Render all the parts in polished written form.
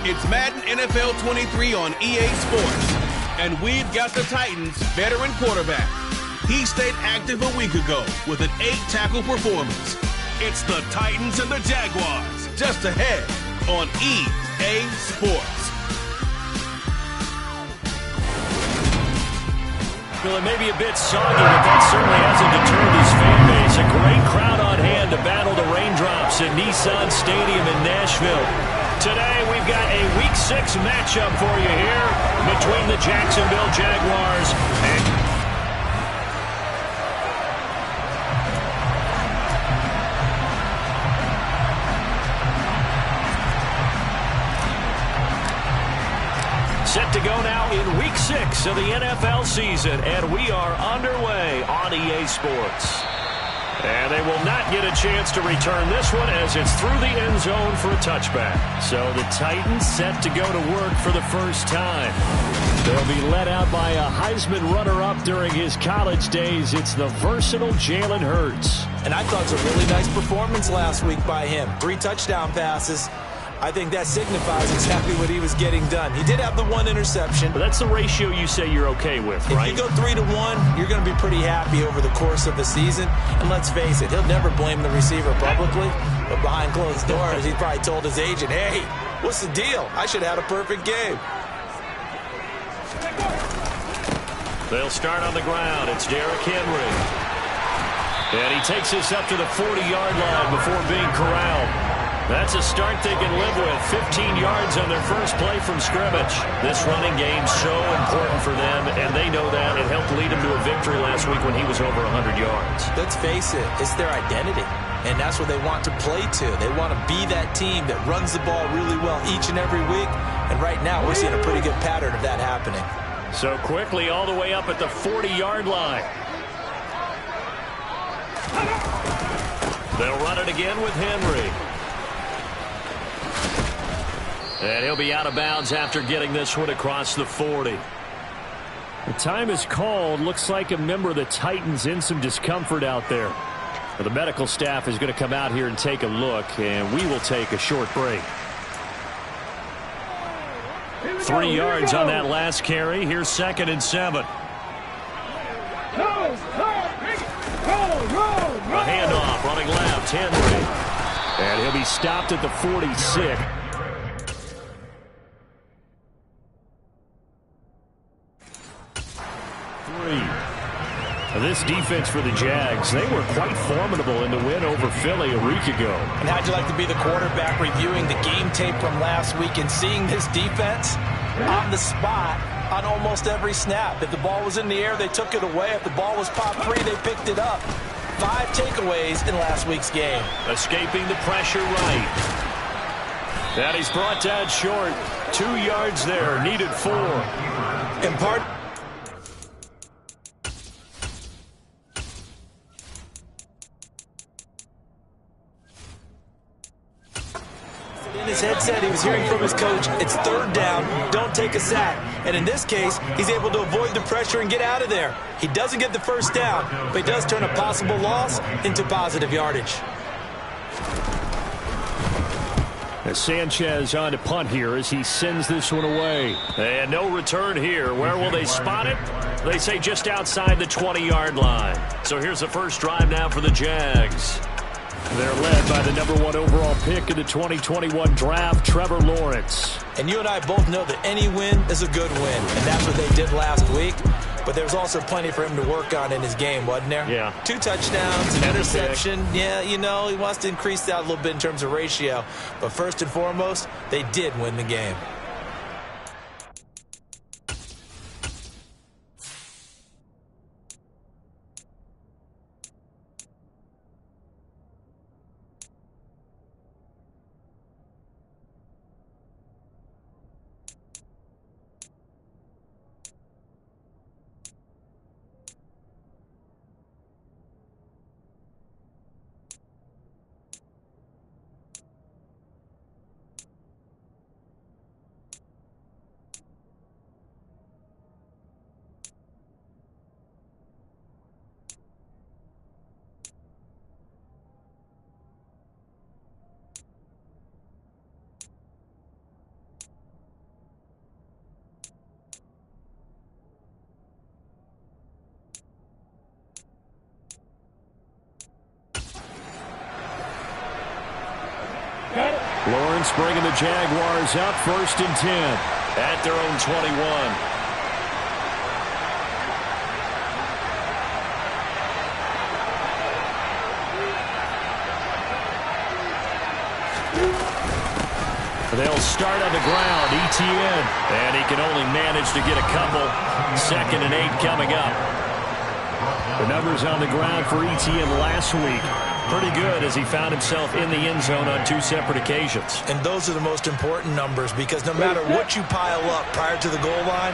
It's Madden NFL 23 on EA Sports. And we've got the Titans' veteran quarterback. He stayed active a week ago with an 8-tackle performance. It's the Titans and the Jaguars, just ahead on EA Sports. Well, it may be a bit soggy, but that certainly hasn't deterred his fan base. A great crowd on hand to battle the raindrops at Nissan Stadium in Nashville. Today, we've got a Week 6 matchup for you here between the Jacksonville Jaguars and... Set to go now in Week 6 of the NFL season, and we are underway on EA Sports. And they will not get a chance to return this one as it's through the end zone for a touchback. So the Titans set to go to work for the first time. They'll be led out by a Heisman runner-up during his college days. It's the versatile Jalen Hurts. And I thought it was a really nice performance last week by him. 3 touchdown passes. I think that signifies exactly what he was getting done. He did have the 1 interception. But that's the ratio you say you're okay with, right? If you go 3-to-1, you're going to be pretty happy over the course of the season. And let's face it, he'll never blame the receiver publicly. But behind closed doors, he probably told his agent, hey, what's the deal? I should have had a perfect game. They'll start on the ground. It's Derrick Henry. And he takes this up to the 40-yard line before being corralled. That's a start they can live with. 15 yards on their first play from scrimmage. This running game's so important for them, and they know that. It helped lead them to a victory last week when he was over 100 yards. Let's face it, it's their identity, and that's what they want to play to. They want to be that team that runs the ball really well each and every week, and right now we're seeing a pretty good pattern of that happening. So quickly all the way up at the 40-yard line. They'll run it again with Henry. And he'll be out of bounds after getting this one across the 40. The time is called. Looks like a member of the Titans in some discomfort out there. Well, the medical staff is going to come out here and take a look, and we will take a short break. 3 yards on that last carry. Here's 2nd and 7. A handoff running left. Henry. And he'll be stopped at the 46. This defense for the Jags, they were quite formidable in the win over Philly a week ago. And how'd you like to be the quarterback reviewing the game tape from last week and seeing this defense on the spot on almost every snap? If the ball was in the air, they took it away. If the ball was popped free, they picked it up. 5 takeaways in last week's game. Escaping the pressure right. And he's brought down short. 2 yards there, needed 4. In part... his headset, he was hearing from his coach, it's 3rd down, don't take a sack. And in this case, he's able to avoid the pressure and get out of there. He doesn't get the 1st down, but he does turn a possible loss into positive yardage. As Sanchez on to punt here as he sends this one away. And no return here. Where will they spot it? They say just outside the 20-yard line. So here's the first drive now for the Jags. They're led by the #1 overall pick in the 2021 draft, Trevor Lawrence. And you and I both know that any win is a good win, and that's what they did last week. But there's also plenty for him to work on in his game, wasn't there? Yeah. 2 touchdowns, an interception. Yeah, you know, he wants to increase that a little bit in terms of ratio. But first and foremost, they did win the game. Lawrence bringing the Jaguars up 1st and 10 at their own 21. They'll start on the ground. ETN. And he can only manage to get a couple. 2nd and 8 coming up. The numbers on the ground for ETN last week. Pretty good as he found himself in the end zone on 2 separate occasions. And those are the most important numbers because no matter what you pile up prior to the goal line,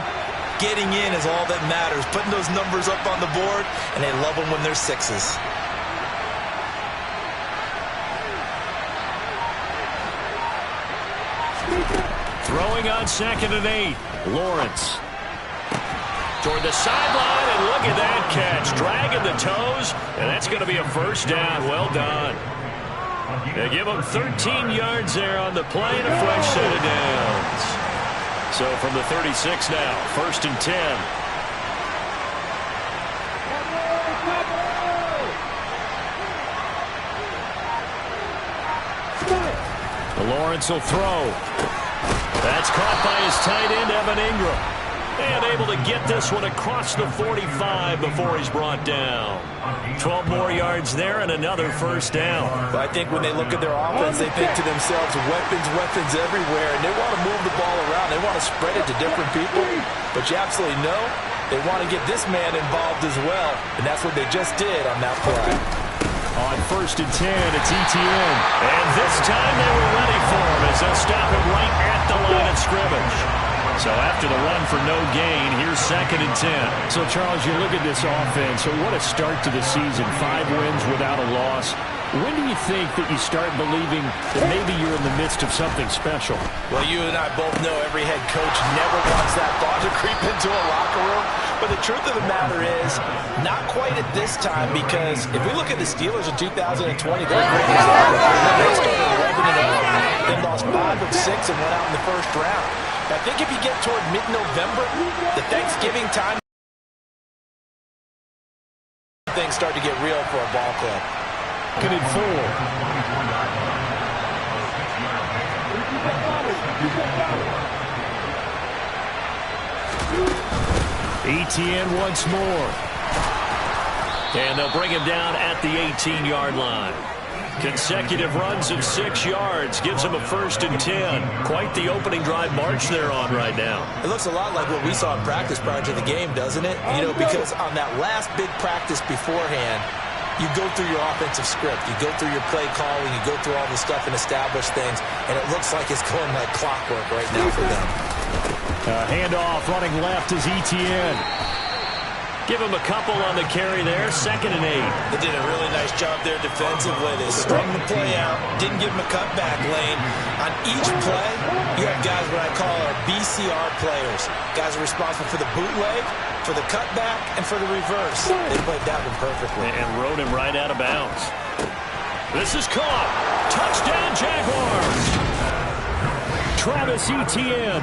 getting in is all that matters. Putting those numbers up on the board, and they love them when they're 6s. Throwing on 2nd and 8. Lawrence. Toward the sideline, and look at that catch. Dragging the toes, and that's going to be a 1st down. Well done. They give him 13 yards there on the play and a fresh set of downs. So from the 36 now, 1st and 10. Lawrence will throw. That's caught by his tight end, Evan Ingram. And able to get this one across the 45 before he's brought down. 12 more yards there and another 1st down. But I think when they look at their offense, they think to themselves, weapons everywhere, and they want to move the ball around. They want to spread it to different people. But you absolutely know they want to get this man involved as well, and that's what they just did on that play. On 1st and 10, it's ETN. And this time they were ready for him as they'll stop him right at the line of scrimmage. So after the run for no gain, here's 2nd and 10. So, Charles, you look at this offense, so what a start to the season. 5 wins without a loss. When do you think that you start believing that maybe you're in the midst of something special? Well, you and I both know every head coach never wants that thought to creep into a locker room. But the truth of the matter is, not quite at this time, because if we look at the Steelers in 2020, they're great example. They started 11-0, then lost 5 of 6 and went out in the 1st round. I think if you get toward mid-November, the Thanksgiving time, things start to get real for a ball club. 2nd and 4. ETN once more. And they'll bring him down at the 18-yard line. Consecutive runs of 6 yards gives him a 1st and 10. Quite the opening drive march they're on right now. It looks a lot like what we saw in practice prior to the game, doesn't it? You know, because on that last big practice beforehand, you go through your offensive script, you go through your play calling, you go through all the stuff and establish things, and it looks like it's going like clockwork right now for them. Handoff running left is ETN. Give him a couple on the carry there. 2nd and 8. They did a really nice job there defensively. They strung the play out, didn't give him a cutback lane. On each play, you have guys what I call our BCR players. Guys are responsible for the bootleg, for the cutback, and for the reverse. They played that one perfectly. And rode him right out of bounds. This is caught. Touchdown, Jaguars. Travis Etienne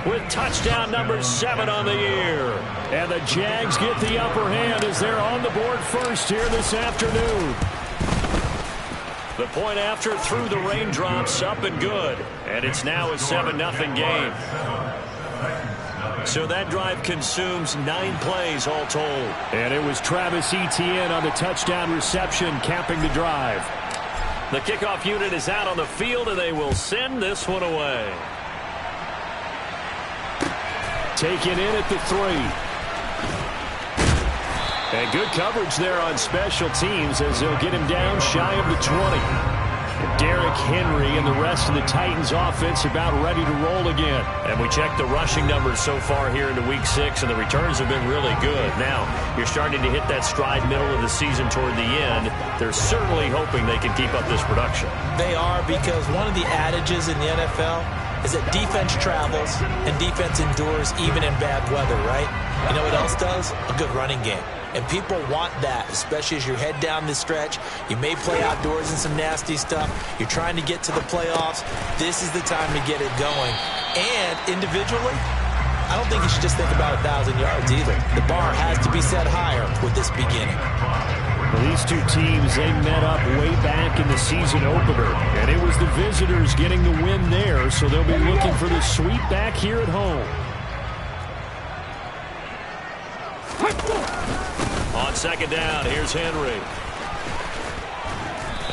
with touchdown number 7 on the year. And the Jags get the upper hand as they're on the board first here this afternoon. The point after through the raindrops, up and good. And it's now a 7-0 game. So that drive consumes 9 plays all told. And it was Travis Etienne on the touchdown reception capping the drive. The kickoff unit is out on the field, and they will send this one away. Taken in at the 3. And good coverage there on special teams as they'll get him down shy of the 20. And Derrick Henry and the rest of the Titans offense about ready to roll again. And we checked the rushing numbers so far here into week 6, and the returns have been really good. Now, you're starting to hit that stride middle of the season toward the end. They're certainly hoping they can keep up this production. They are, because one of the adages in the NFL is that defense travels and defense endures even in bad weather, right? You know what else does? A good running game. And people want that, especially as you head down the stretch. You may play outdoors in some nasty stuff. You're trying to get to the playoffs. This is the time to get it going. And individually, I don't think you should just think about 1,000 yards either. The bar has to be set higher with this beginning. Well, these two teams, they met up way back in the season opener, and it was the visitors getting the win there, so they'll be looking for the sweep back here at home. On second down, here's Henry.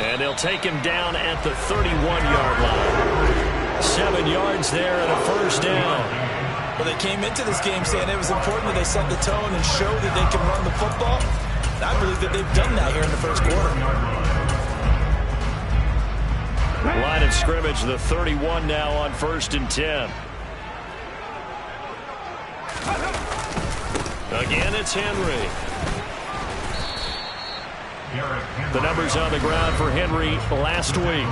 And they'll take him down at the 31-yard line. 7 yards there and a first down. Well, they came into this game saying it was important that they set the tone and show that they can run the football. I believe that they've done that here in the first quarter. Line of scrimmage, the 31 now on 1st and 10. Again, it's Henry. The numbers on the ground for Henry last week.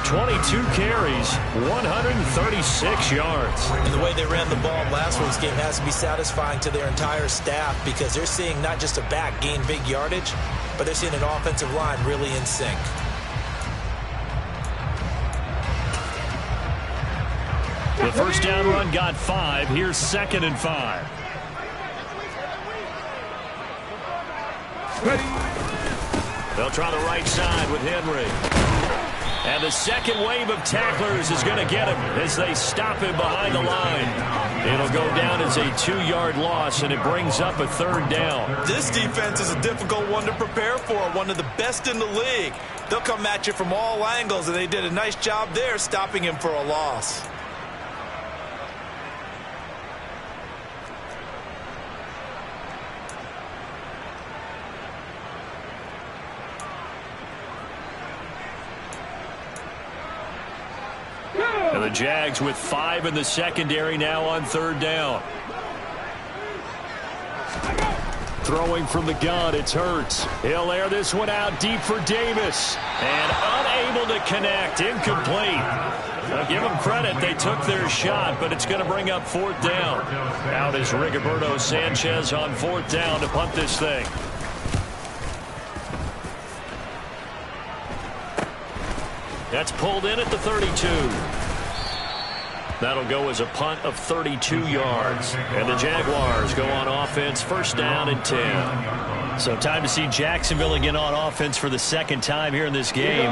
22 carries, 136 yards. And the way they ran the ball last week's game has to be satisfying to their entire staff because they're seeing not just a back gain big yardage, but they're seeing an offensive line really in sync. The first down run got 5. Here's 2nd and 5. They'll try the right side with Henry. And the second wave of tacklers is going to get him as they stop him behind the line. It'll go down as a 2-yard loss, and it brings up a 3rd down. This defense is a difficult one to prepare for, one of the best in the league. They'll come at you from all angles, and they did a nice job there stopping him for a loss. And the Jags with 5 in the secondary now on 3rd down. Throwing from the gun, it's Hurts. He'll air this one out deep for Davis. And unable to connect, incomplete. Now give them credit, they took their shot, but it's going to bring up 4th down. Out is Rigoberto Sanchez on 4th down to punt this thing. That's pulled in at the 32. That'll go as a punt of 32 yards. And the Jaguars go on offense, 1st down and 10. So time to see Jacksonville again on offense for the 2nd time here in this game.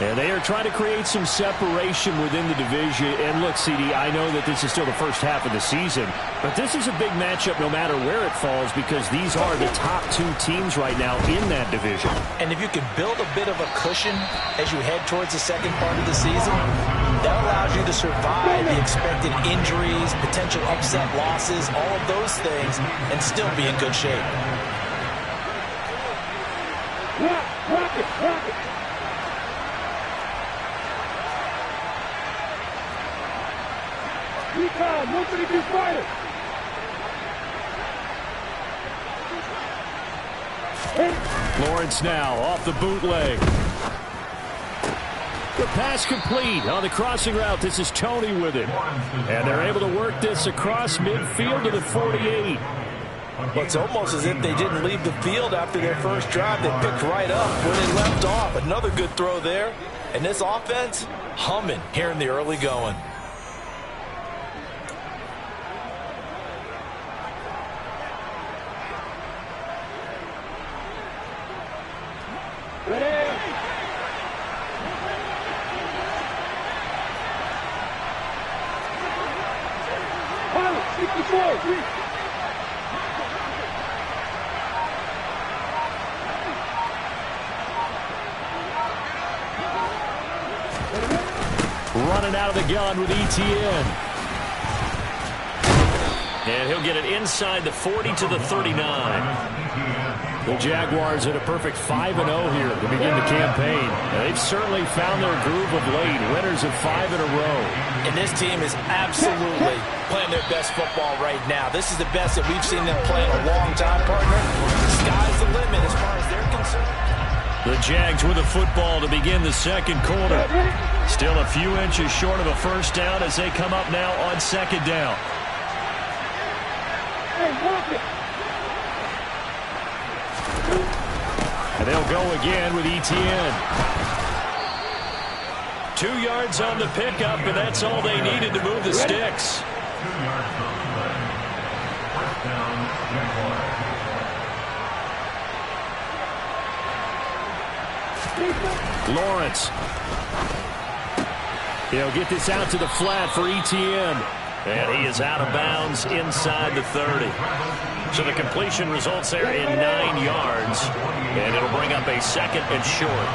And they are trying to create some separation within the division. And look, CD, I know that this is still the first half of the season, but this is a big matchup no matter where it falls because these are the top 2 teams right now in that division. And if you can build a bit of a cushion as you head towards the second part of the season, that allows you to survive the expected injuries, potential upset losses, all of those things, and still be in good shape. Rock it. Recon, nobody be fired. Lawrence now off the bootleg. The pass complete on the crossing route. This is Tony with it. And they're able to work this across midfield to the 48. Well, it's almost as if they didn't leave the field after their first drive. They picked right up where they left off. Another good throw there. And this offense, humming here in the early going. Running out of the gun with ETN. And he'll get it inside the 40 to the 39. The Jaguars at a perfect 5-0 here to begin the campaign. And they've certainly found their groove of late. Winners of 5 in a row. And this team is absolutely playing their best football right now. This is the best that we've seen them play in a long time, partner. The sky's the limit as far as they're concerned. The Jags with a football to begin the second quarter. Still a few inches short of a first down as they come up now on 2nd down. And they'll go again with ETN. 2 yards on the pickup, and that's all they needed to move the sticks. 2 yards on the play. First down, Jaguars. Lawrence. He'll get this out to the flat for Etienne. And he is out of bounds inside the 30. So the completion results there in 9 yards. And it'll bring up a 2nd and short.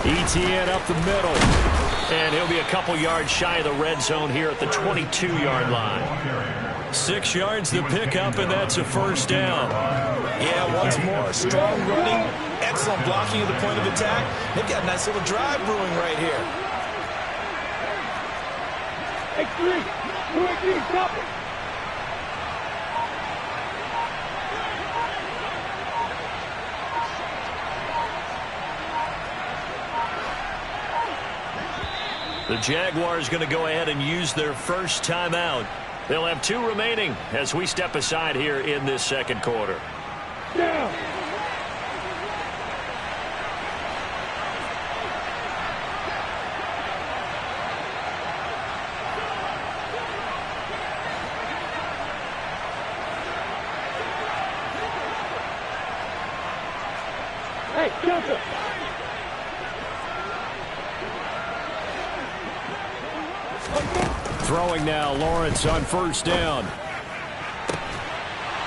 Etienne up the middle. And he'll be a couple yards shy of the red zone here at the 22-yard line. 6 yards to pick up, and that's a first down. Yeah, once more, strong running, excellent blocking at the point of attack. They've got a nice little drive brewing right here. X3, stop it. The Jaguars going to go ahead and use their first timeout. They'll have 2 remaining as we step aside here in this second quarter. Down. Hey, Joseph. Throwing now, Lawrence on first down.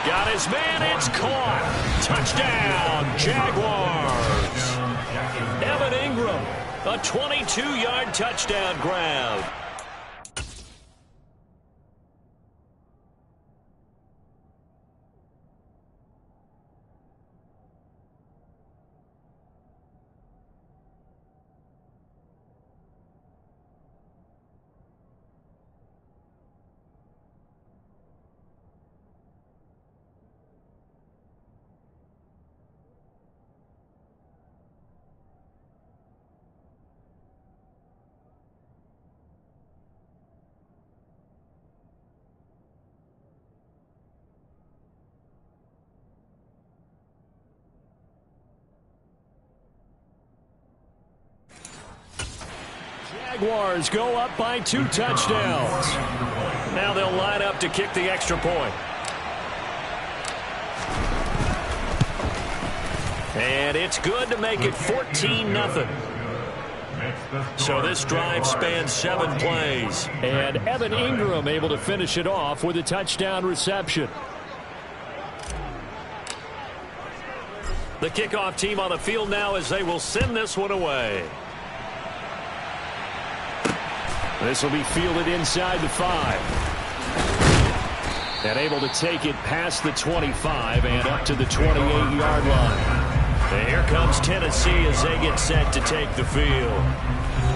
Got his man, it's caught. Touchdown, Jaguars. Evan Ingram, a 22-yard touchdown grab. Jaguars go up by 2 touchdowns. Now they'll line up to kick the extra point. And it's good to make it 14-0. So this drive spans 7 plays. And Evan Ingram able to finish it off with a touchdown reception. The kickoff team on the field now as they will send this one away. This will be fielded inside the 5. And able to take it past the 25 and up to the 28-yard line. And here comes Tennessee as they get set to take the field.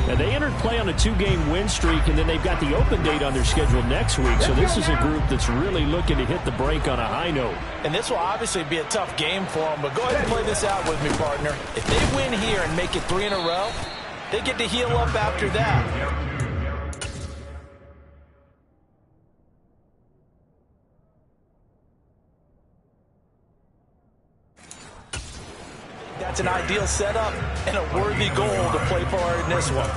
And they entered play on a 2-game win streak, and then they've got the open date on their schedule next week. So this is a group that's really looking to hit the break on a high note. And this will obviously be a tough game for them, but go ahead and play this out with me, partner. If they win here and make it 3 in a row, they get to heal up after that. That's an ideal setup and a worthy goal to play for in this one.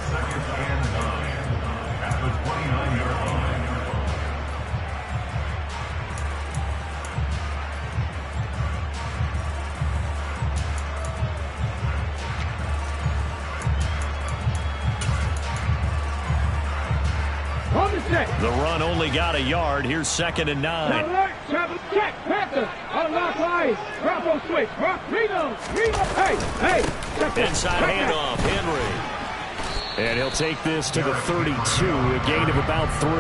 The run only got a yard. Here's 2nd and 9. Check, Panthers, unlock lines, Bravo switch, Reno, hey, inside handoff, Henry. And he'll take this to the 32, a gain of about 3.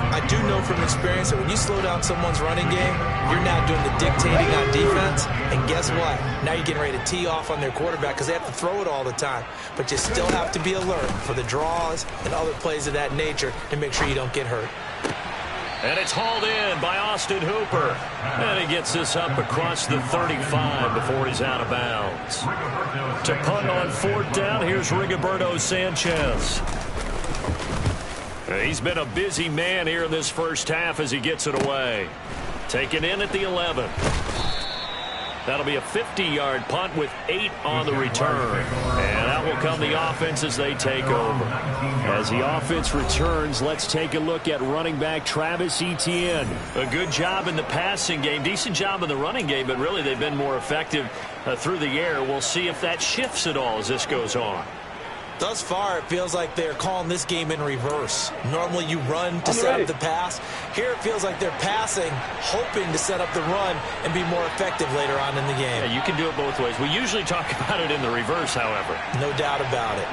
I do know from experience that when you slow down someone's running game, you're now doing the dictating on defense. And guess what? Now you're getting ready to tee off on their quarterback because they have to throw it all the time. But you still have to be alert for the draws and other plays of that nature to make sure you don't get hurt. And it's hauled in by Austin Hooper. And he gets this up across the 35 before he's out of bounds. To punt on 4th down, here's Rigoberto Sanchez. He's been a busy man here in this first half as he gets it away. Taken in at the 11. That'll be a 50-yard punt with 8 on the return. And out will come the offense as they take over. As the offense returns, let's take a look at running back Travis Etienne. A good job in the passing game, decent job in the running game, but really they've been more effective through the air. We'll see if that shifts at all as this goes on. Thus far, it feels like they're calling this game in reverse. Normally you run to set up the pass. Here it feels like they're passing, hoping to set up the run and be more effective later on in the game. Yeah, you can do it both ways. We usually talk about it in the reverse, however. No doubt about it.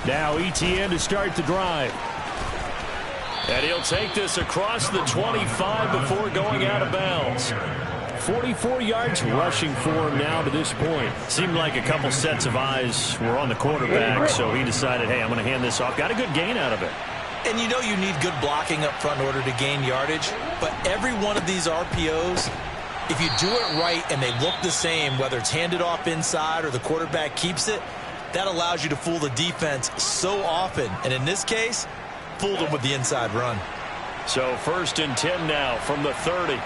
Now Etienne to start the drive. And he'll take this across the 25 before going out of bounds. 44 yards rushing for him now to this point. Seemed like a couple sets of eyes were on the quarterback, so he decided, hey, I'm going to hand this off. Got a good gain out of it. And you know you need good blocking up front in order to gain yardage, but every one of these RPOs, if you do it right and they look the same, whether it's handed off inside or the quarterback keeps it, that allows you to fool the defense so often. And in this case, fooled them with the inside run. So 1st and 10 now from the 30.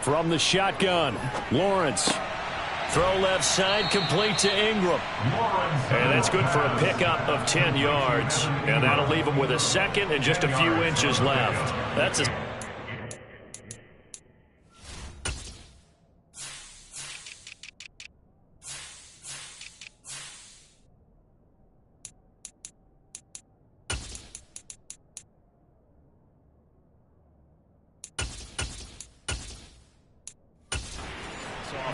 From the shotgun, Lawrence. Throw left side, complete to Ingram. And that's good for a pickup of 10 yards. And that'll leave him with a second and just a few inches left. That's a...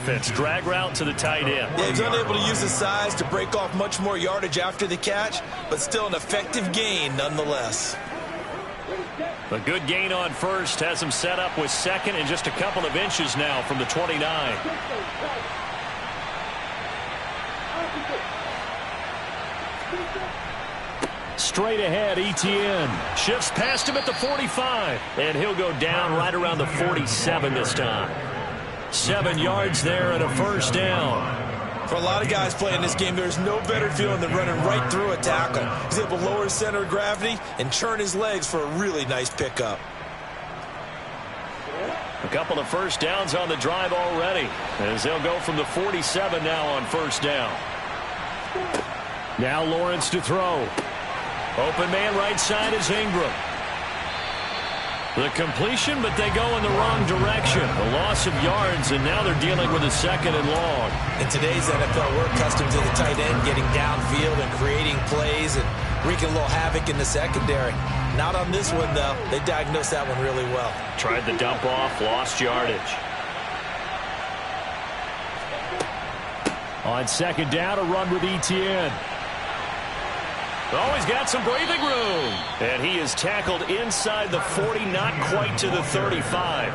offense. Drag route to the tight end. Yeah, he's unable to use his size to break off much more yardage after the catch, but still an effective gain nonetheless. A good gain on first has him set up with second and just a couple of inches now from the 29. Straight ahead, Etienne shifts past him at the 45, and he'll go down right around the 47 this time. 7 yards there and a first down. For a lot of guys playing this game, there's no better feeling than running right through a tackle. He's able to lower his center of gravity and churn his legs for a really nice pickup. A couple of first downs on the drive already, as they'll go from the 47 now on first down. Now Lawrence to throw. Open man right side is Ingram. The completion, but they go in the wrong direction. A loss of yards, and now they're dealing with a second and long. In today's NFL, we're accustomed to the tight end getting downfield and creating plays and wreaking a little havoc in the secondary. Not on this one, though. They diagnosed that one really well. Tried the dump off, lost yardage. On second down, a run with Etienne. Oh, he's got some breathing room. And he is tackled inside the 40, not quite to the 35.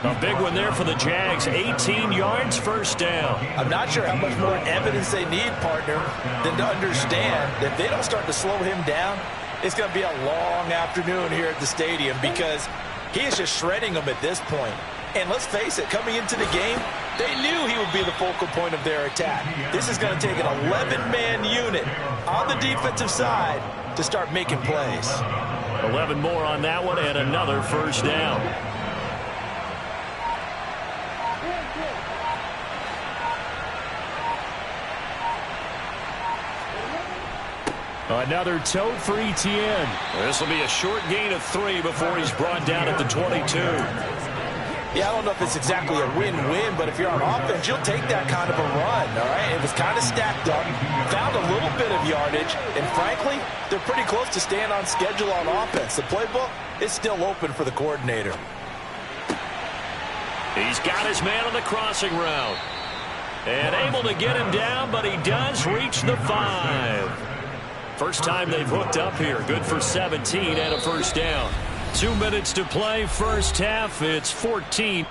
A big one there for the Jags. 18 yards, first down. I'm not sure how much more evidence they need, partner, than to understand that if they don't start to slow him down, it's going to be a long afternoon here at the stadium because he is just shredding them at this point. And let's face it, coming into the game, they knew he would be the focal point of their attack. This is going to take an 11-man unit on the defensive side to start making plays. 11 more on that one and another first down. Another tote for Etienne. This will be a short gain of 3 before he's brought down at the 22. Yeah, I don't know if it's exactly a win-win, but if you're on offense, you'll take that kind of a run, all right? It was kind of stacked up, found a little bit of yardage, and frankly, they're pretty close to staying on schedule on offense. The playbook is still open for the coordinator. He's got his man on the crossing route. And able to get him down, but he does reach the 5. First time they've hooked up here. Good for 17 and a first down. 2 minutes to play, first half. It's 14.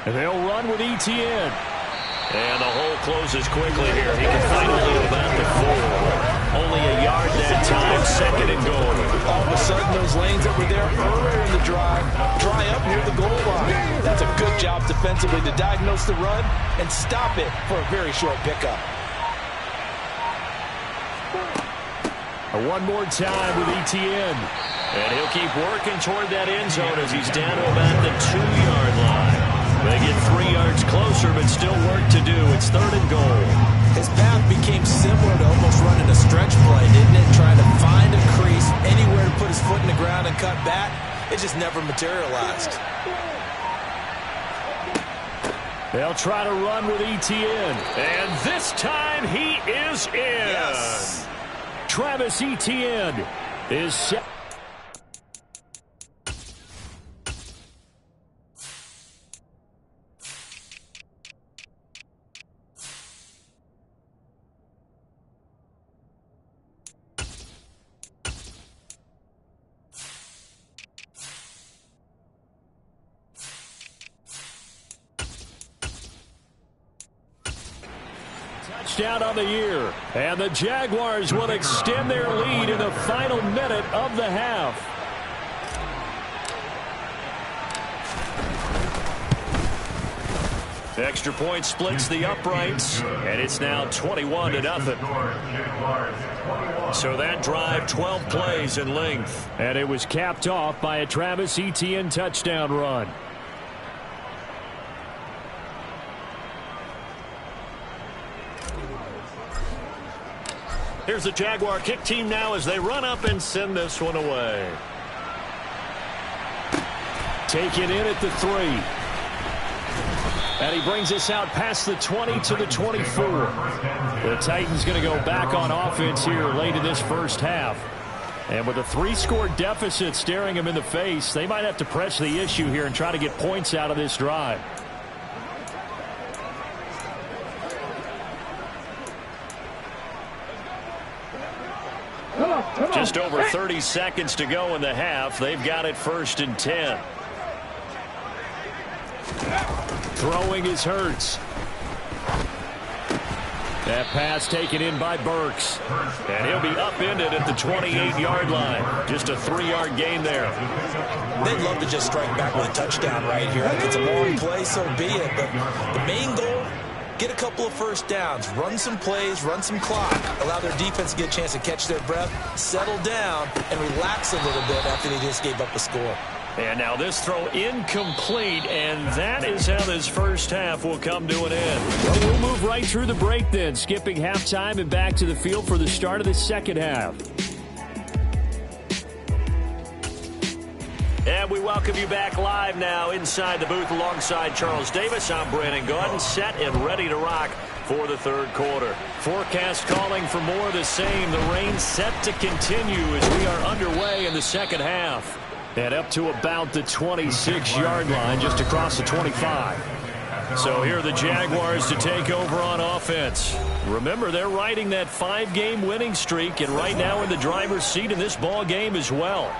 And they'll run with ETN. And the hole closes quickly here. He can finally get about the 4. Only a yard that time, 2nd and goal. All of a sudden, those lanes that were there earlier in the drive dry up near the goal line. That's a good job defensively to diagnose the run and stop it for a very short pickup. One more time with ETN. And he'll keep working toward that end zone as he's down to about the 2-yard line. They get 3 yards closer, but still work to do. It's 3rd and goal. His path became similar to almost running a stretch play, didn't it? Trying to find a crease, anywhere to put his foot in the ground and cut back. It just never materialized. They'll try to run with ETN. And this time he is in. Yes. Travis Etienne is set. Touchdown on the year, and the Jaguars will extend their lead in the final minute of the half. The extra point splits the uprights, and it's now 21-0. So that drive, 12 plays in length, and it was capped off by a Travis Etienne touchdown run. Here's the Jaguar kick team now as they run up and send this one away. Taken in at the 3. And he brings us out past the 20 to the 24. The Titans going to go back on offense here late in this first half. And with a 3-score deficit staring him in the face, they might have to press the issue here and try to get points out of this drive. Just over 30 seconds to go in the half. They've got it 1st and 10. Throwing is Hurts. That pass taken in by Burks. And he'll be upended at the 28-yard line. Just a 3-yard gain there. They'd love to just strike back with a touchdown right here. If it's a long play, so be it. But the main goal, get a couple of first downs, run some plays, run some clock, allow their defense to get a chance to catch their breath, settle down, and relax a little bit after they just gave up the score. And now this throw incomplete, and that is how this first half will come to an end. Well, we'll move right through the break then, skipping halftime and back to the field for the start of the second half. And we welcome you back live now inside the booth alongside Charles Davis. I'm Brandon Gaudin, set and ready to rock for the 3rd quarter. Forecast calling for more of the same. The rain set to continue as we are underway in the second half. And up to about the 26-yard line, just across the 25. So here are the Jaguars to take over on offense. Remember, they're riding that 5-game winning streak, and right now in the driver's seat in this ball game as well.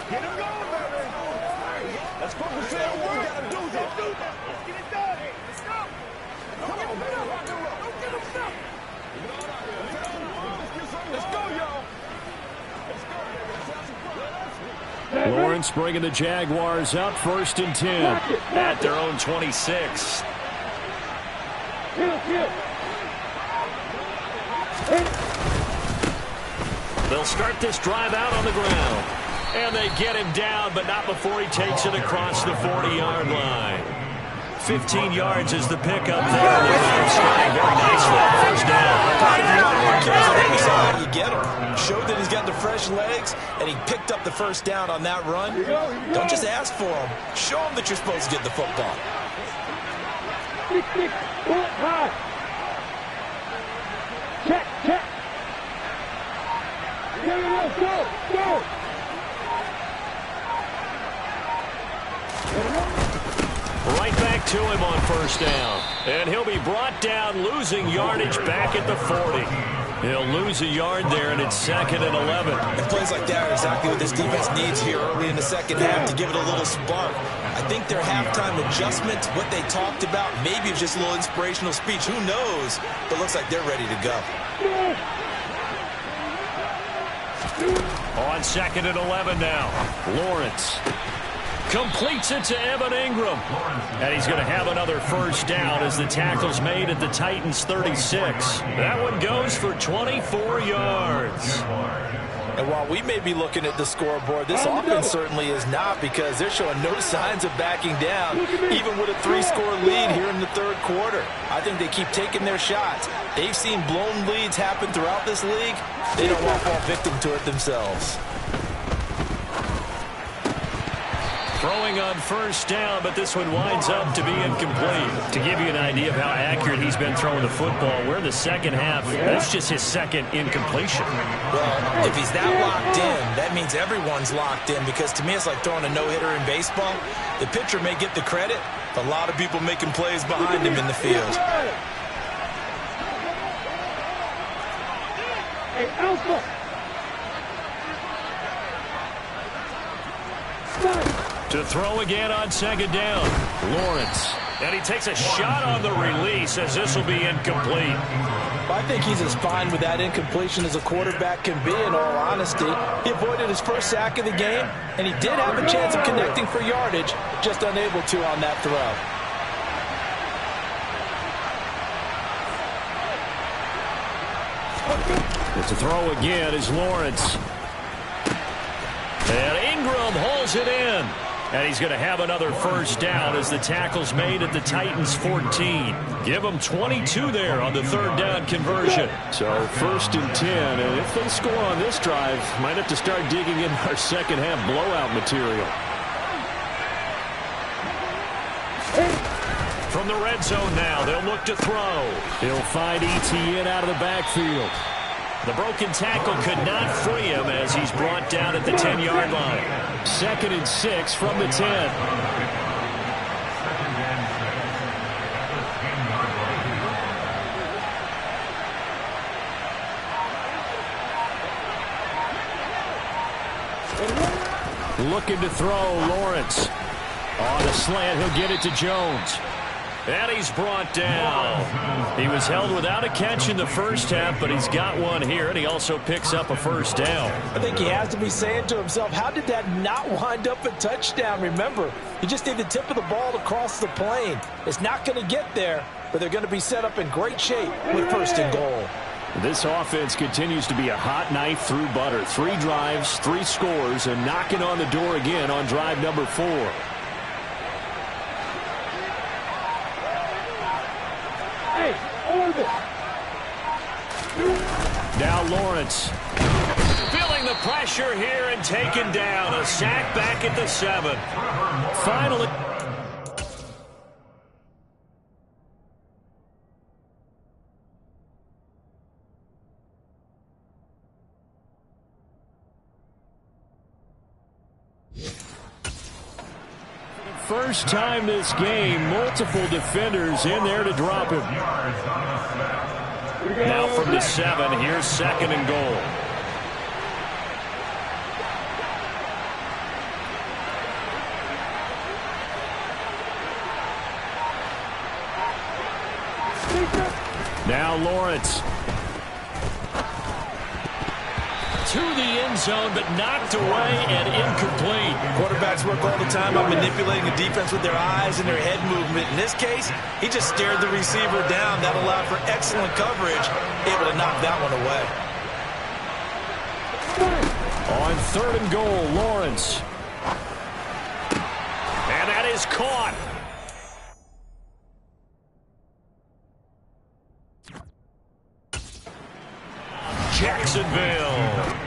Get him going, baby. Let's focus on what we gotta do. Let's do that. Let's get it done. Let's go. Come on, baby. Don't get him stuck. Let's go, y'all. Let's go. Lawrence bringing the Jaguars up 1st and 10 at their own 26. They'll start this drive out on the ground. And they get him down, but not before he takes it across the 40-yard line. 15 yards is the pickup there. The drive starting very nicely. First down. We saw how you get him. Showed that he's got the fresh legs, and he picked up the first down on that run. Don't just ask for him. Show him that you're supposed to get the football. Check. Go. Right back to him on first down. And he'll be brought down, losing yardage back at the 40. He'll lose a yard there, and it's 2nd and 11. And plays like that are exactly what this defense needs here early in the second half to give it a little spark. I think their halftime adjustments, what they talked about, maybe it's just a little inspirational speech. Who knows? But looks like they're ready to go. On 2nd and 11 now. Lawrence completes it to Evan Ingram. And he's going to have another first down as the tackle's made at the Titans' 36. That one goes for 24 yards. And while we may be looking at the scoreboard, this offense certainly is not, because they're showing no signs of backing down, even with a 3-score lead here in the third quarter. I think they keep taking their shots. They've seen blown leads happen throughout this league. They don't want to fall victim to it themselves. Throwing on first down, but this one winds up to be incomplete. To give you an idea of how accurate he's been throwing the football, we're in the second half. That's just his second incompletion. Well, if he's that locked in, that means everyone's locked in, because to me it's like throwing a no-hitter in baseball. The pitcher may get the credit, but a lot of people making plays behind him in the field. Hey, Alpha! To throw again on second down. Lawrence. And he takes a shot on the release as this will be incomplete. I think he's as fine with that incompletion as a quarterback can be, in all honesty. He avoided his first sack of the game, and he did have a chance of connecting for yardage, just unable to on that throw. To throw again is Lawrence. And Ingram hauls it in. And he's going to have another first down as the tackle's made at the Titans' 14. Give them 22 there on the third down conversion. So 1st and 10. And if they score on this drive, might have to start digging in our second half blowout material. From the red zone now, they'll look to throw. He'll find ETN out of the backfield. The broken tackle could not free him as he's brought down at the 10-yard line. 2nd and 6 from the 10. Looking to throw, Lawrence. On the slant, he'll get it to Jones. And he's brought down. He was held without a catch in the first half, but he's got one here, and he also picks up a first down. I think he has to be saying to himself, how did that not wind up a touchdown? Remember, you just need the tip of the ball to cross the plane. It's not going to get there, but they're going to be set up in great shape with 1st and goal. This offense continues to be a hot knife through butter. 3 drives, 3 scores, and knocking on the door again on drive number 4. Now Lawrence feeling the pressure here and taken down. A sack back at the 7. Finally. First time this game, multiple defenders in there to drop him. Now from the 7, here's 2nd and goal. Now Lawrence. To the end zone, but knocked away and incomplete. Quarterbacks work all the time on manipulating the defense with their eyes and their head movement. In this case, he just stared the receiver down. That allowed for excellent coverage, able to knock that one away. On 3rd and goal, Lawrence. And that is caught. Jacksonville.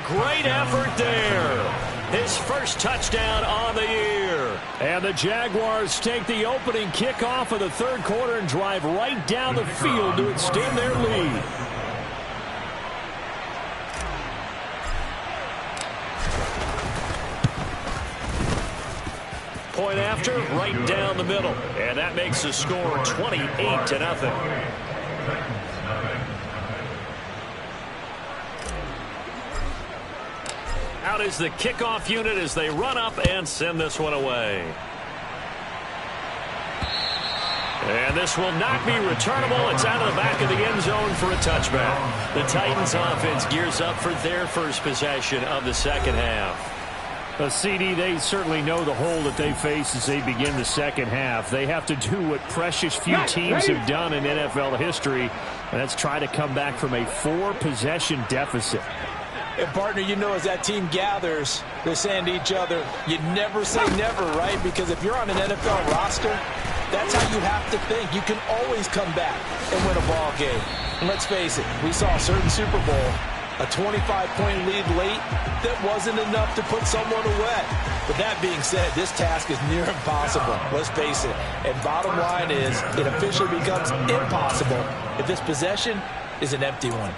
great effort there. His first touchdown on the year. And the Jaguars take the opening kickoff of the third quarter and drive right down the field to extend their lead. Point after, right down the middle. And that makes the score 28-0. Out is the kickoff unit as they run up and send this one away. And this will not be returnable. It's out of the back of the end zone for a touchback. The Titans offense gears up for their first possession of the second half. CD, they certainly know the hole that they face as they begin the second half. They have to do what precious few teams have done in NFL history, and that's try to come back from a 4-possession deficit. And partner, you know, as that team gathers, they're saying to each other, you never say never, right? Because if you're on an NFL roster, that's how you have to think. You can always come back and win a ball game. And let's face it, we saw a certain Super Bowl, a 25-point lead late, that wasn't enough to put someone away. But that being said, this task is near impossible. Let's face it. And bottom line is, it officially becomes impossible if this possession is an empty one.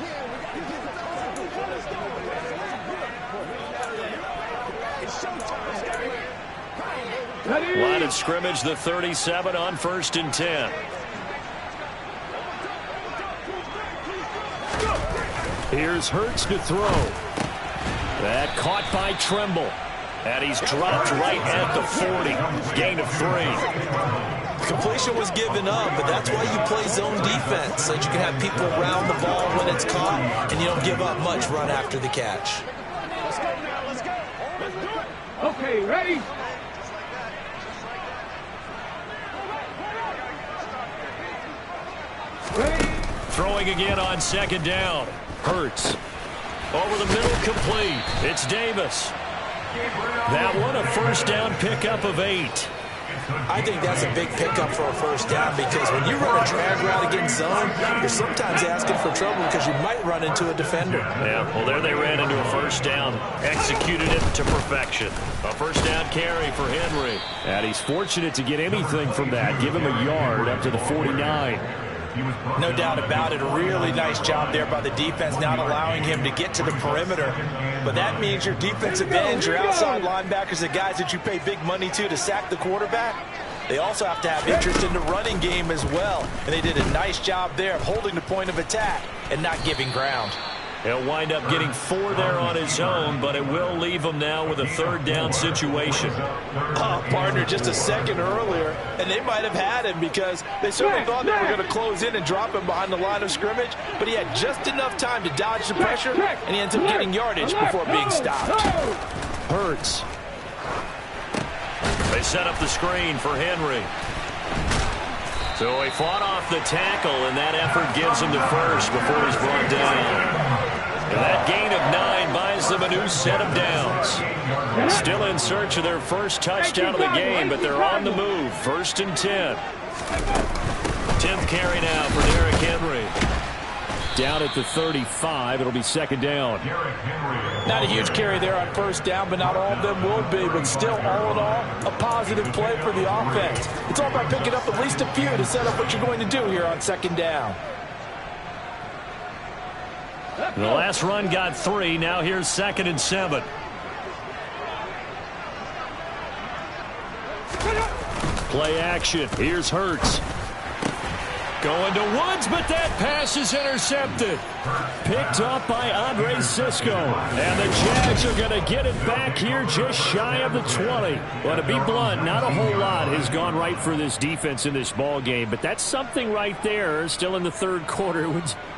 Line of scrimmage, the 37 on 1st and 10. Here's Hurts to throw. That caught by Tremble. And he's dropped right at the 40. Gain of 3. Completion was given up, but that's why you play zone defense, so that you can have people around the ball when it's caught, and you don't give up much run after the catch. Let's go now, let's go. Let's do it. Okay, ready? Throwing again on 2nd down. Hurts. Over the middle, complete. It's Davis. That one, a 1st down pickup of 8. I think that's a big pickup for a 1st down, because when you run a drag route against zone, you're sometimes asking for trouble because you might run into a defender. Yeah, well, there they ran into a 1st down. Executed it to perfection. A 1st down carry for Henry. And he's fortunate to get anything from that. Give him a yard up to the 49. No doubt about it. A really nice job there by the defense, not allowing him to get to the perimeter. But that means your defensive ends, your outside linebackers, the guys that you pay big money to sack the quarterback, they also have to have interest in the running game as well. And they did a nice job there of holding the point of attack and not giving ground. He'll wind up getting 4 there on his own, but it will leave him now with a 3rd down situation. Partner, just a second earlier, and they might have had him because they certainly thought they were going to close in and drop him behind the line of scrimmage, but he had just enough time to dodge the pressure, and he ends up getting yardage before being stopped. Hurts. They set up the screen for Henry. So he fought off the tackle, and that effort gives him the 1st before he's brought down. And that gain of 9 buys them a new set of downs. Still in search of their first touchdown of the game, but they're on the move. 1st and 10. 10th carry now for Derrick Henry. Down at the 35. It'll be 2nd down. Not a huge carry there on 1st down, but not all of them will be. But still, all in all, a positive play for the offense. It's all about picking up at least a few to set up what you're going to do here on 2nd down. The last run got 3. Now here's 2nd and 7. Play action. Here's Hurts. Going to Woods, but that pass is intercepted. Picked up by Andre Cisco. And the Jags are going to get it back here just shy of the 20. Well, to be blunt, not a whole lot has gone right for this defense in this ball game, but that's something right there. Still in the 3rd quarter.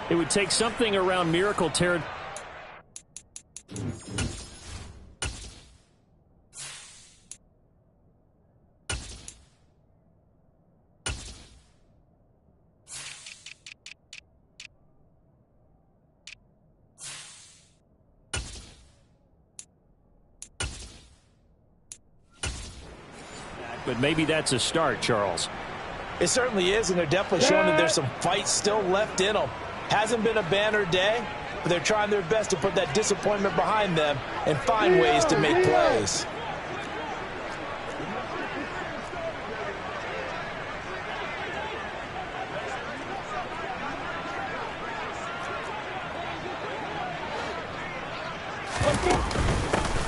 It would take something around miracle territory. But maybe that's a start, Charles. It certainly is, and they're definitely showing that there's some fight still left in them. Hasn't been a banner day, but they're trying their best to put that disappointment behind them and find ways to make plays.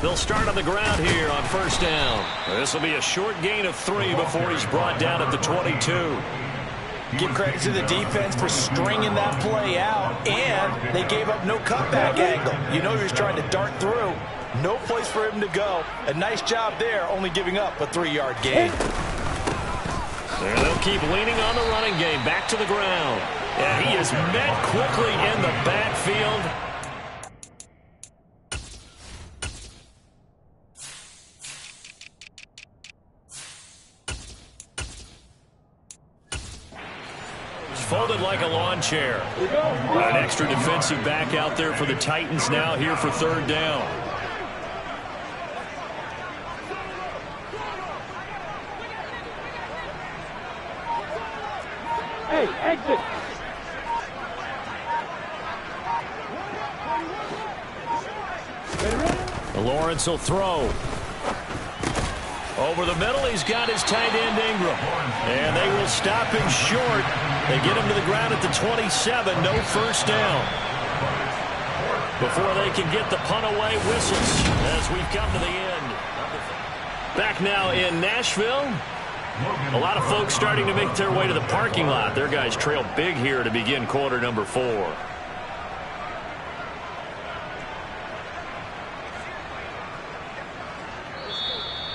They'll start on the ground here on first down. This will be a short gain of 3 before he's brought down at the 22. Give credit to the defense for stringing that play out, and they gave up no cutback angle. You know he was trying to dart through. No place for him to go. A nice job there, only giving up a 3-yard gain. And they'll keep leaning on the running game. Back to the ground. And he is met quickly in the backfield. Folded like a lawn chair. An extra defensive back out there for the Titans now here for third down. Hey, exit. Lawrence will throw. Over the middle, he's got his tight end Ingram. And they will stop him short. They get him to the ground at the 27. No first down. Before they can get the punt away, whistles as we've come to the end. Back now in Nashville. A lot of folks starting to make their way to the parking lot. Their guys trail big here to begin quarter number 4.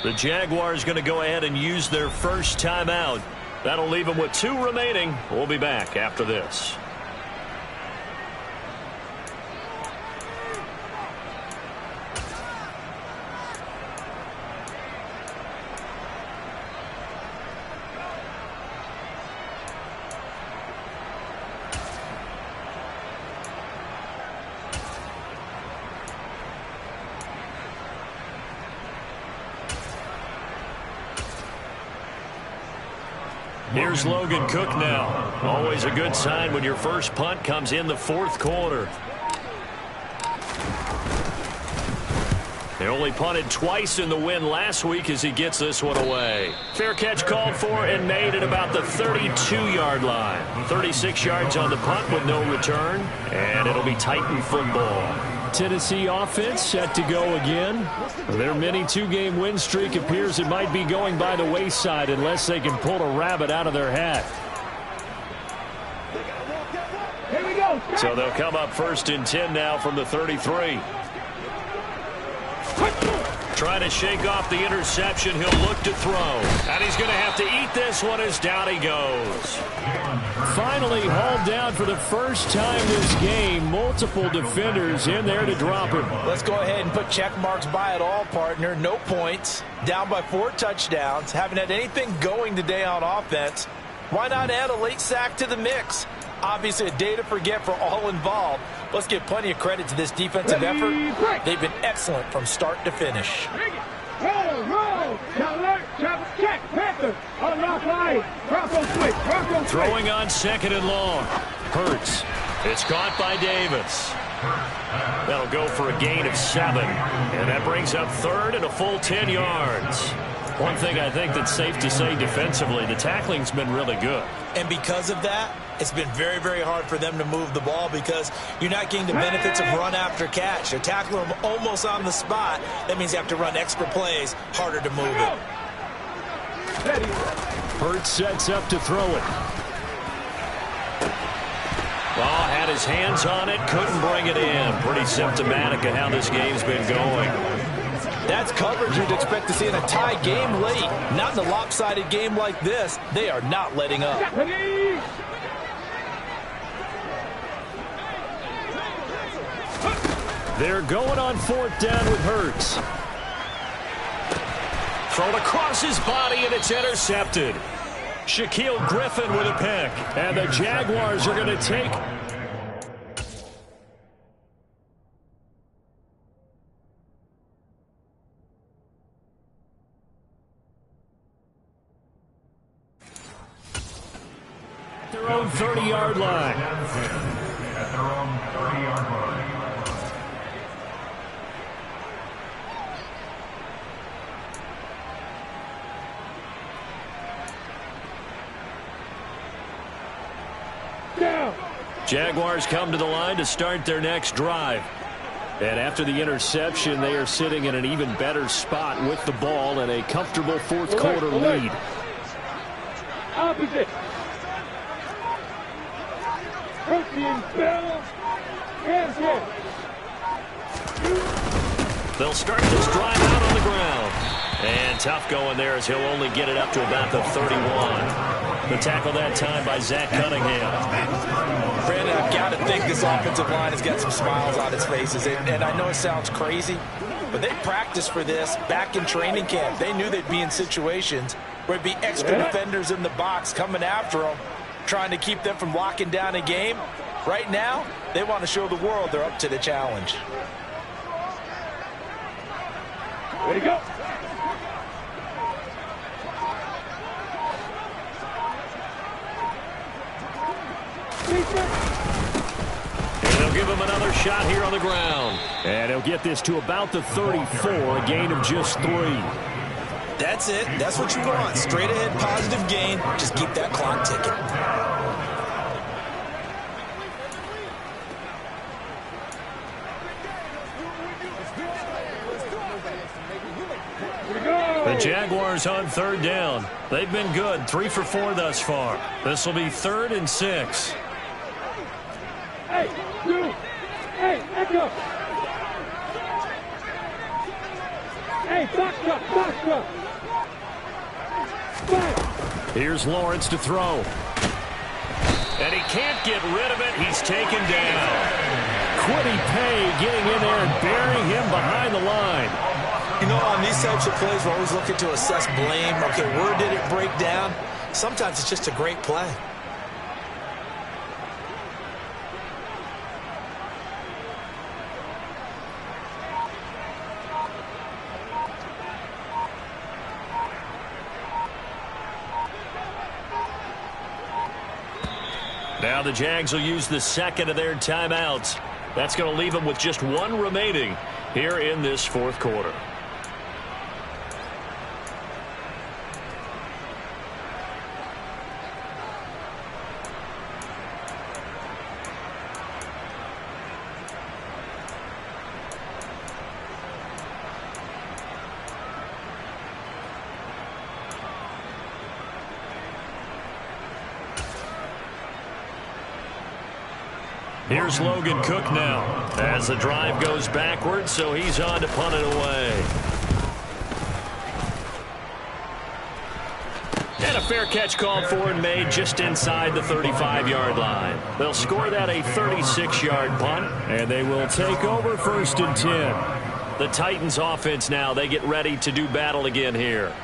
The Jaguars going to go ahead and use their first timeout. That'll leave them with 2 remaining. We'll be back after this. Here's Logan Cook now. Always a good sign when your first punt comes in the fourth quarter. They only punted twice in the win last week as he gets this one away. Fair catch called for and made at about the 32-yard line. 36 yards on the punt with no return, and it'll be Titan football. Tennessee offense set to go again. Their mini 2-game win streak appears it might be going by the wayside unless they can pull a rabbit out of their hat. Here we go. So they'll come up first and 10 now from the 33. Trying to shake off the interception. He'll look to throw. And he's going to have to eat this one as down he goes. Finally hauled down for the first time this game. Multiple defenders in there to drop him. Let's go ahead and put check marks by it all, partner. No points. Down by 4 touchdowns. Haven't had anything going today on offense. Why not add a late sack to the mix? Obviously a day to forget for all involved. Let's give plenty of credit to this defensive effort. They've been excellent from start to finish. Roll. Check. Panther. On rock line. Bronco switch. Throwing on second and long. Hurts. It's caught by Davis. That'll go for a gain of 7. And that brings up third and a full 10 yards. One thing I think that's safe to say defensively, the tackling's been really good. And because of that, it's been very, very hard for them to move the ball because you're not getting the benefits of run after catch. They're tackling them almost on the spot. That means you have to run extra plays, harder to move it. Hurts sets up to throw it. Well, had his hands on it, couldn't bring it in. Pretty symptomatic of how this game's been going. That's coverage you'd expect to see in a tie game late. Not in a lopsided game like this. They are not letting up. They're going on 4th down with Hurts. Thrown across his body, and it's intercepted. Shaquille Griffin with a pick. And the Jaguars are going to take... their own 30-yard line. At their own 30-yard line. Jaguars come to the line to start their next drive. And after the interception, they are sitting in an even better spot with the ball and a comfortable fourth quarter lead. Opposite. They'll start this drive out on the ground. And tough going there as he'll only get it up to about the 31. The tackle that time by Zach Cunningham. Brandon, I've got to think this offensive line has got some smiles on its faces. And I know it sounds crazy, but they practiced for this back in training camp. They knew they'd be in situations where it'd be extra defenders in the box coming after them, trying to keep them from locking down a game. Right now, they want to show the world they're up to the challenge. Way to go. And they'll give him another shot here on the ground. And he'll get this to about the 34, a gain of just 3. That's it. That's what you want. Straight ahead, positive gain. Just keep that clock ticking. The Jaguars on third down. They've been good, 3 for 4 thus far. This will be 3rd and 6. Hey, you. Hey, echo. Hey, box up. Here's Lawrence to throw. And he can't get rid of it. He's taken down. Quiddy Pay getting in there and burying him behind the line. You know, on these types of plays, we're always looking to assess blame. Okay, where did it break down? Sometimes it's just a great play. Now the Jags will use the second of their timeouts. That's going to leave them with just 1 remaining here in this fourth quarter. Here's Logan Cook now as the drive goes backwards, so he's on to punt it away. And a fair catch called for and made just inside the 35-yard line. They'll score that a 36-yard punt, and they will take over 1st and 10. The Titans offense now, they get ready to do battle again here.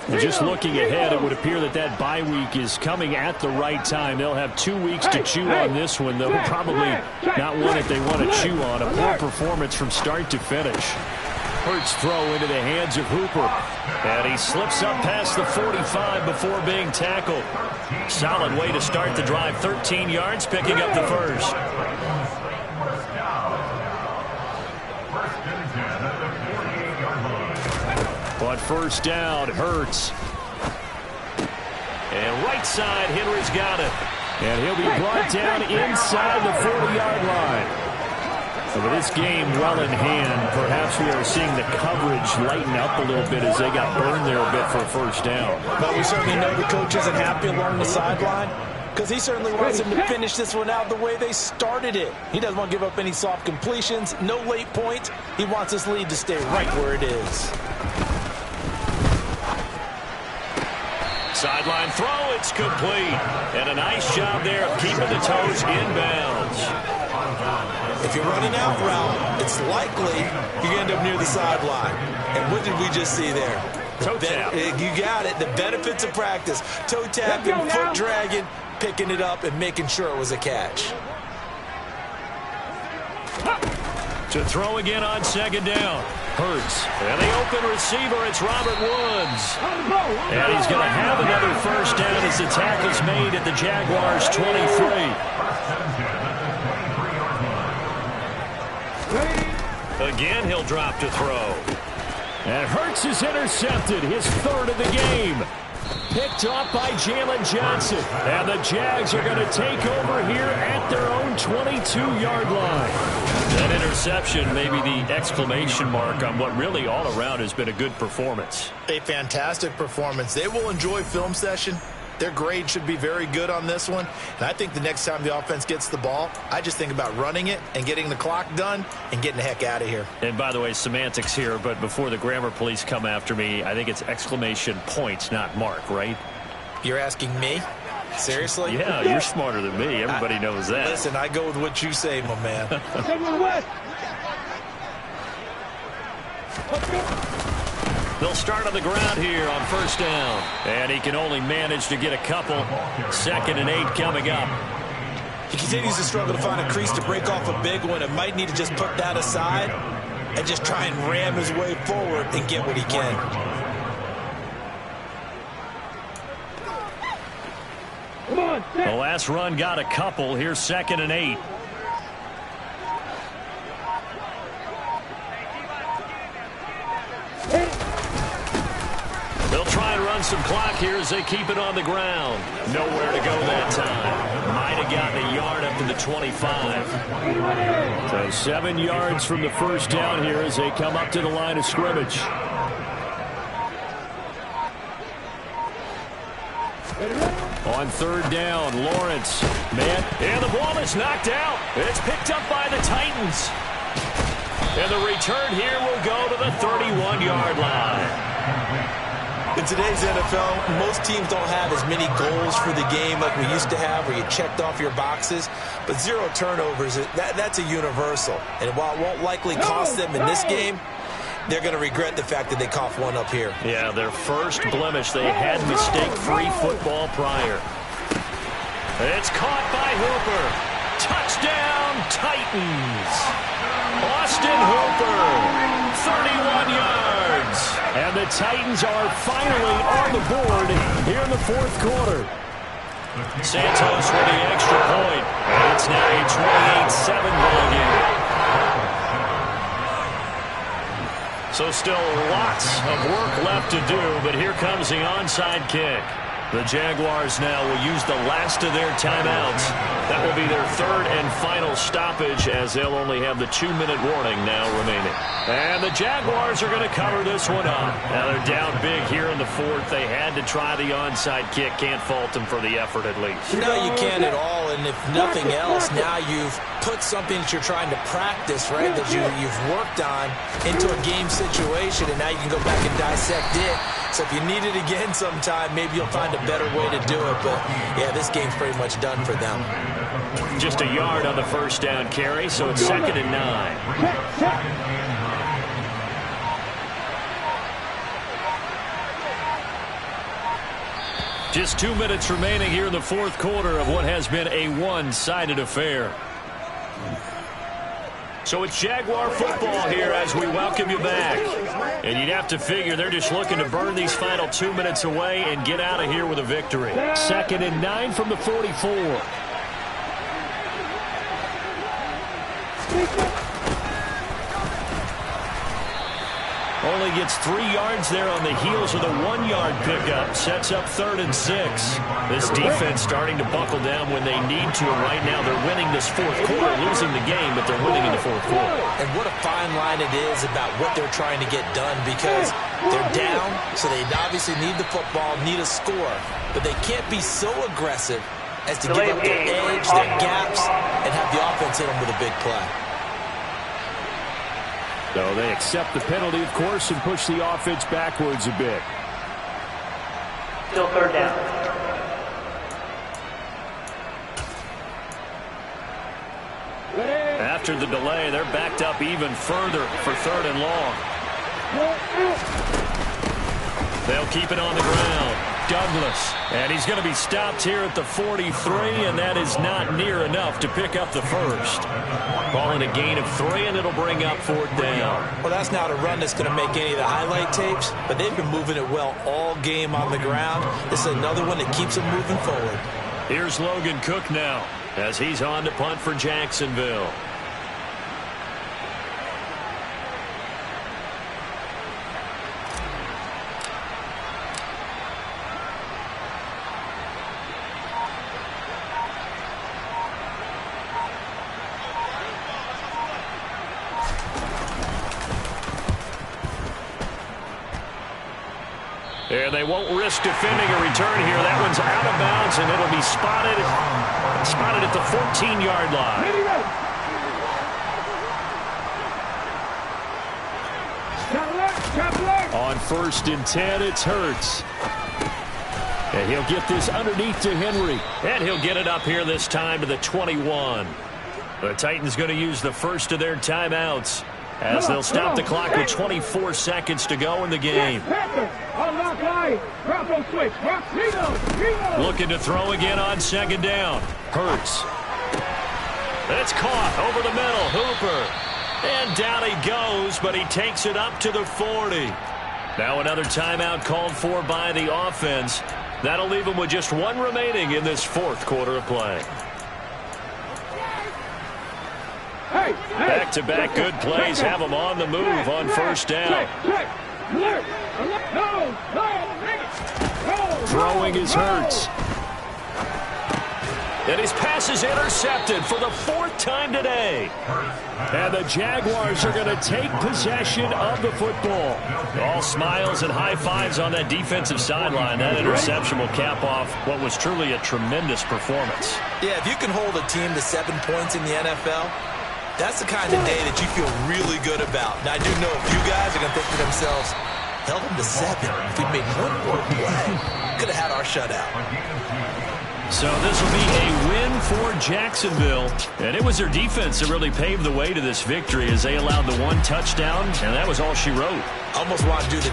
Just looking ahead, it would appear that that bye week is coming at the right time. They'll have 2 weeks to chew on this one, though probably not one that they want to chew on. A poor performance from start to finish. Hurts throw into the hands of Hooper. And he slips up past the 45 before being tackled. Solid way to start the drive. 13 yards, picking up the first. But first down, Hurts. And right side, Henry's got it. And he'll be brought down inside the 40-yard line. So with this game well in hand, perhaps we are seeing the coverage lighten up a little bit as they got burned there a bit for a first down. But we certainly know the coach isn't happy along the sideline because he certainly wants them to finish this one out the way they started it. He doesn't want to give up any soft completions, no late points. He wants this lead to stay right where it is. Sideline throw, it's complete. And a nice job there of keeping the toes inbounds. If you're running out route, it's likely you end up near the sideline. And what did we just see there? Toe tap. You got it. The benefits of practice. Toe tapping, foot dragging, picking it up, and making sure it was a catch. To throw again on 2nd down. Hurts. And the open receiver, it's Robert Woods. And he's going to have another first down as the tackle's made at the Jaguars' 23. Again, he'll drop to throw. And Hurts is intercepted, his 3rd of the game. picked off by Jalen Johnson. And the Jags are going to take over here at their own 22-yard line. That interception may be the exclamation mark on what really all around has been a good performance. A fantastic performance. They will enjoy film session. Their grade should be very good on this one. And I think the next time the offense gets the ball, I just think about running it and getting the clock done and getting the heck out of here. And by the way, semantics here, but before the grammar police come after me, I think it's exclamation point, not mark, right? You're asking me? Seriously? Yeah, you're smarter than me. Everybody knows that. Listen, I go with what you say, my man. They'll start on the ground here on first down. And he can only manage to get a couple. 2nd and 8 coming up. He continues to struggle to find a crease to break off a big one. It might need to just put that aside and just try and ram his way forward and get what he can. The last run got a couple. Here's 2nd and 8. They'll try and run some clock here as they keep it on the ground. Nowhere to go that time. Might have gotten a yard up to the 25. So 7 yards from the first down here as they come up to the line of scrimmage. On 3rd down, Lawrence. Man, and the ball is knocked out. It's picked up by the Titans. And the return here will go to the 31-yard line. In today's NFL, most teams don't have as many goals for the game like we used to have where you checked off your boxes. But 0 turnovers, that's a universal. And while it won't likely cost them in this game, they're going to regret the fact that they coughed one up here. Yeah, their first blemish. They had mistake-free football prior. It's caught by Hooper. Touchdown, Titans. Austin Hooper, 31 yards. And the Titans are finally on the board here in the 4th quarter. Santos with the extra point. And it's now a 28-7 ball game. So still lots of work left to do, but here comes the onside kick. The Jaguars now will use the last of their timeouts. That will be their 3rd and final stoppage as they'll only have the 2-minute warning now remaining. And the Jaguars are going to cover this one up. Now they're down big here in the 4th. They had to try the onside kick. Can't fault them for the effort at least. No, you can't at all. And if nothing else, now you've put something that you're trying to practice, right, that you've worked on into a game situation, and now you can go back and dissect it. So if you need it again sometime, maybe you'll find a better way to do it. But, yeah, this game's pretty much done for them. Just a yard on the first down carry, so it's 2nd and 9. Just 2 minutes remaining here in the 4th quarter of what has been a one-sided affair. So it's Jaguar football here as we welcome you back. And you'd have to figure they're just looking to burn these final 2 minutes away and get out of here with a victory. 2nd and 9 from the 44. Only gets 3 yards there on the heels of the 1-yard pickup. Sets up 3rd and 6. This defense starting to buckle down when they need to. And right now they're winning this 4th quarter, losing the game, but they're winning in the 4th quarter. And what a fine line it is about what they're trying to get done, because they're down, so they obviously need the football, need a score. But they can't be so aggressive as to give up their edge, their gaps, and have the offense hit them with a big play. So they accept the penalty, of course, and push the offense backwards a bit. Still 3rd down. After the delay, they're backed up even further for 3rd and long. They'll keep it on the ground. Douglas, and he's going to be stopped here at the 43, and that is not near enough to pick up the first. Calling a gain of 3, and it'll bring up 4th down. Well, that's not a run that's going to make any of the highlight tapes, but they've been moving it well all game on the ground. This is another one that keeps them moving forward. Here's Logan Cook now as he's on to punt for Jacksonville. And they won't risk defending a return here. That one's out of bounds, and it'll be spotted at the 14-yard line. On 1st and 10, it's Hurts. And he'll get this underneath to Henry. And he'll get it up here this time to the 21. The Titans going to use the first of their timeouts as they'll stop the clock with 24 seconds to go in the game. Looking to throw again on 2nd down. Hurts. It's caught over the middle. Hooper. And down he goes, but he takes it up to the 40. Now another timeout called for by the offense. That'll leave him with just one remaining in this 4th quarter of play. Back-to-back good plays have him on the move on 1st down. Throwing is Hurts. And his pass is intercepted for the 4th time today. And the Jaguars are going to take possession of the football. All smiles and high fives on that defensive sideline. That interception will cap off what was truly a tremendous performance. Yeah, if you can hold a team to 7 points in the NFL, that's the kind of day that you feel really good about. Now, I do know a few guys are going to think to themselves, held them to 7. If we'd made one more play, could have had our shutout. So this will be a win for Jacksonville. And it was their defense that really paved the way to this victory as they allowed the 1 touchdown, and that was all she wrote. Almost want to do the